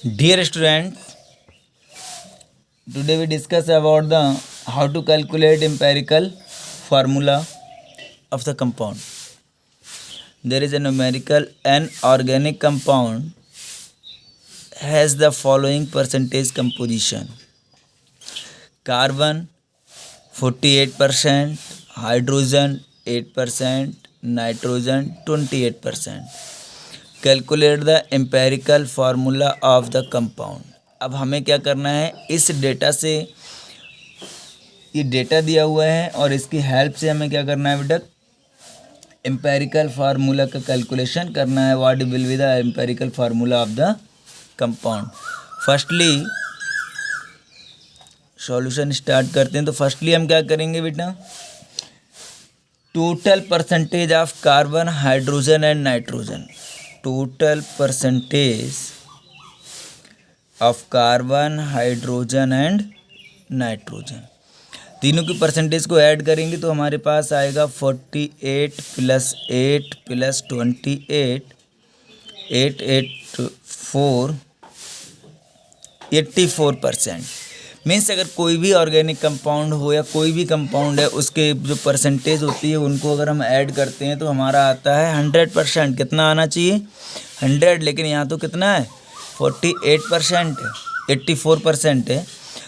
Dear students, today we discuss about the how to calculate empirical formula of the compound. There is a numerical an organic compound has the following percentage composition: carbon 48%, hydrogen 8%, nitrogen 28%. Calculate the empirical formula of the compound. अब हमें क्या करना है, इस data से, ये data दिया हुआ है और इसकी हेल्प से हमें क्या करना है बेटा, एम्पेरिकल फार्मूला का कैलकुलेशन करना है। What will be the empirical formula of the compound. Firstly solution start करते हैं। तो फर्स्टली हम क्या करेंगे बेटा, total percentage of carbon, hydrogen and nitrogen. Total percentage of carbon, hydrogen and nitrogen, तीनों की परसेंटेज को ऐड करेंगे तो हमारे पास आएगा 48 + 8 + 28, 8 8 4 84%। मीन्स अगर कोई भी ऑर्गेनिक कंपाउंड हो या कोई भी कंपाउंड है, उसके जो परसेंटेज होती है उनको अगर हम ऐड करते हैं तो हमारा आता है 100%। कितना आना चाहिए? 100, लेकिन यहाँ तो कितना है? 48%, 84% है।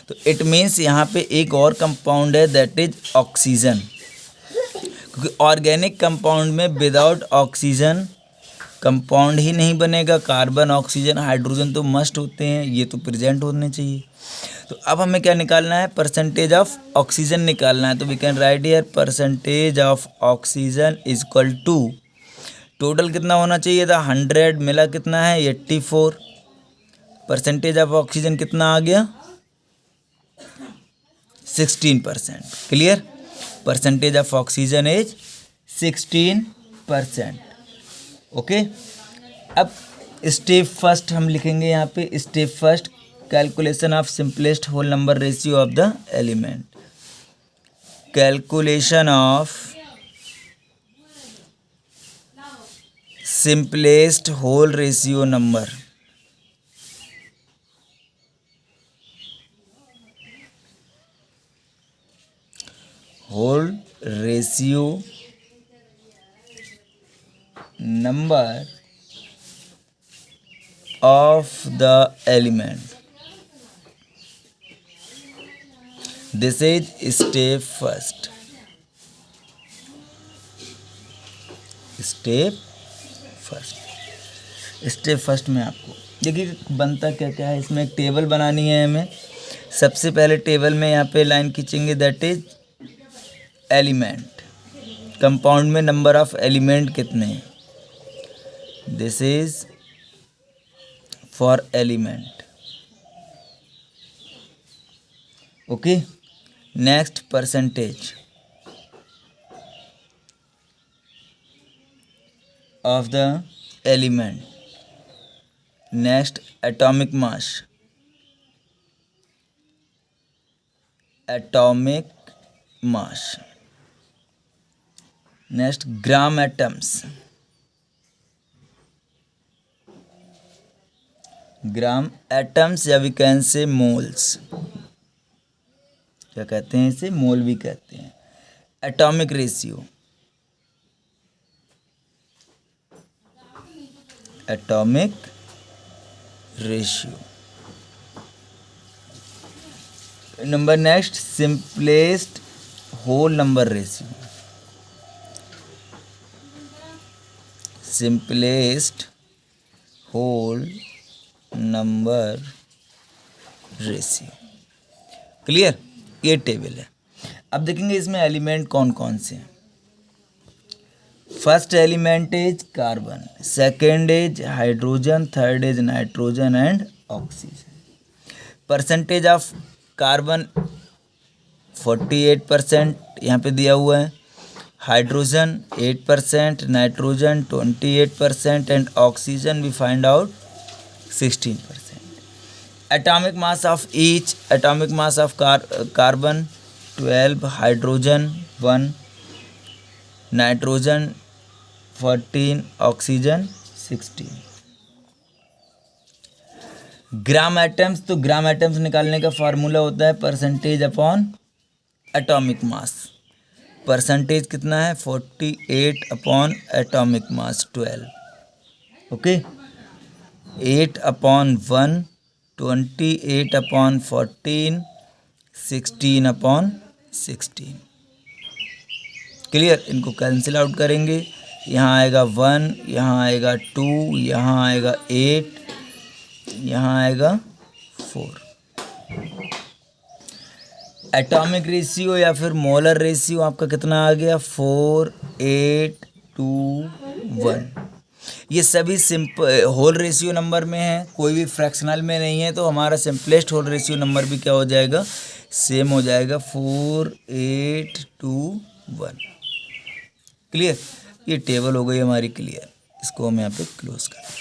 तो इट मीन्स यहाँ पे एक और कंपाउंड है, दैट इज ऑक्सीजन। क्योंकि ऑर्गेनिक कंपाउंड में विदाउट ऑक्सीजन कंपाउंड ही नहीं बनेगा। कार्बन, ऑक्सीजन, हाइड्रोजन तो मस्ट होते हैं, ये तो प्रेजेंट होने चाहिए। तो अब हमें क्या निकालना है? परसेंटेज ऑफ ऑक्सीजन निकालना है। तो we can write here percentage of oxygen is equal to, total कितना होना चाहिए था? 100, मिला कितना है? 84। परसेंटेज ऑफ ऑक्सीजन कितना आ गया? 16%। Clear? Percentage of oxygen is 16%। Okay. अब स्टेप फर्स्ट हम लिखेंगे यहाँ पे। Step first, calculation of simplest whole number ratio of the element. Calculation of simplest whole ratio number. Whole ratio number of the element. This is step first. Step first में आपको देखिए बनता क्या क्या है। इसमें एक टेबल बनानी है हमें। सबसे पहले टेबल में यहाँ पे लाइन खींचेंगे, दैट इज एलिमेंट। कंपाउंड में नंबर ऑफ एलिमेंट कितने हैं, this is for element. Okay, next percentage of the element. Next atomic mass. Atomic mass. Next gram atoms. Gram atoms, या वी कैन से मोल्स। क्या कहते हैं इसे? Mole भी कहते हैं। Atomic ratio, atomic ratio. Number next, simplest whole number ratio. Simplest whole number ratio. Clear? ये table है। अब देखेंगे इसमें एलिमेंट कौन कौन से हैं। First element is carbon, second is hydrogen, third is nitrogen and oxygen. Percentage of carbon 48% यहाँ पे दिया हुआ है, hydrogen 8%, nitrogen 28% and oxygen we find out 16%. Atomic mass of each, atomic mass of carbon 12, hydrogen 1, nitrogen 14, oxygen 16. Gram atoms, तो ग्राम atoms निकालने का formula होता है percentage upon atomic mass. Percentage कितना है 48 upon atomic mass 12, okay. 8 upon 1 28 upon 14 16 upon 16। Clear, इनको cancel out करेंगे, यहाँ आएगा 1, यहाँ आएगा 2, यहाँ आएगा 8, यहाँ आएगा 4। एटॉमिक रेशियो या फिर मोलर रेशियो आपका कितना आ गया 4 8 2 1। ये सभी सिंपल होल रेशियो नंबर में है, कोई भी फ्रैक्शनल में नहीं है, तो हमारा सिंपलेस्ट होल रेशियो नंबर भी क्या हो जाएगा, सेम हो जाएगा 4 8 2 1। क्लियर, ये टेबल हो गई हमारी क्लियर, इसको हम यहाँ पे क्लोज कर देते हैं।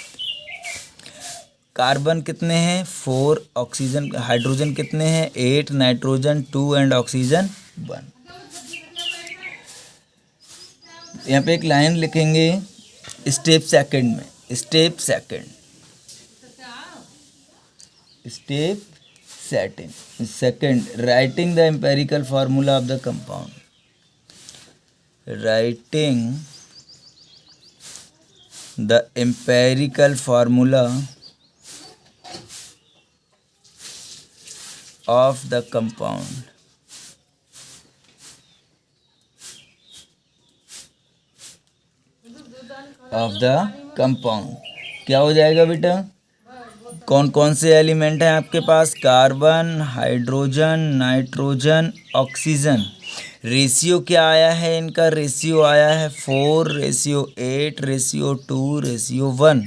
कार्बन कितने हैं 4, ऑक्सीजन हाइड्रोजन कितने हैं 8, नाइट्रोजन 2 एंड ऑक्सीजन 1। यहाँ पे एक लाइन लिखेंगे स्टेप सेकंड में, step second writing the empirical formula of the compound, writing the empirical formula of the compound, क्या हो जाएगा बेटा, कौन कौन से एलिमेंट हैं आपके पास, carbon hydrogen nitrogen oxygen. Ratio क्या आया है इनका, रेशियो आया है 4:8 2:1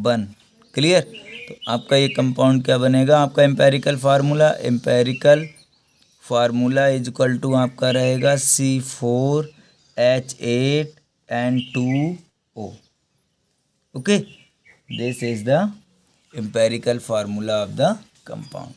1। क्लियर, तो आपका ये कंपाउंड क्या बनेगा, आपका empirical formula is equal to आपका रहेगा C4H8N2O। Okay, this is the empirical formula of the compound.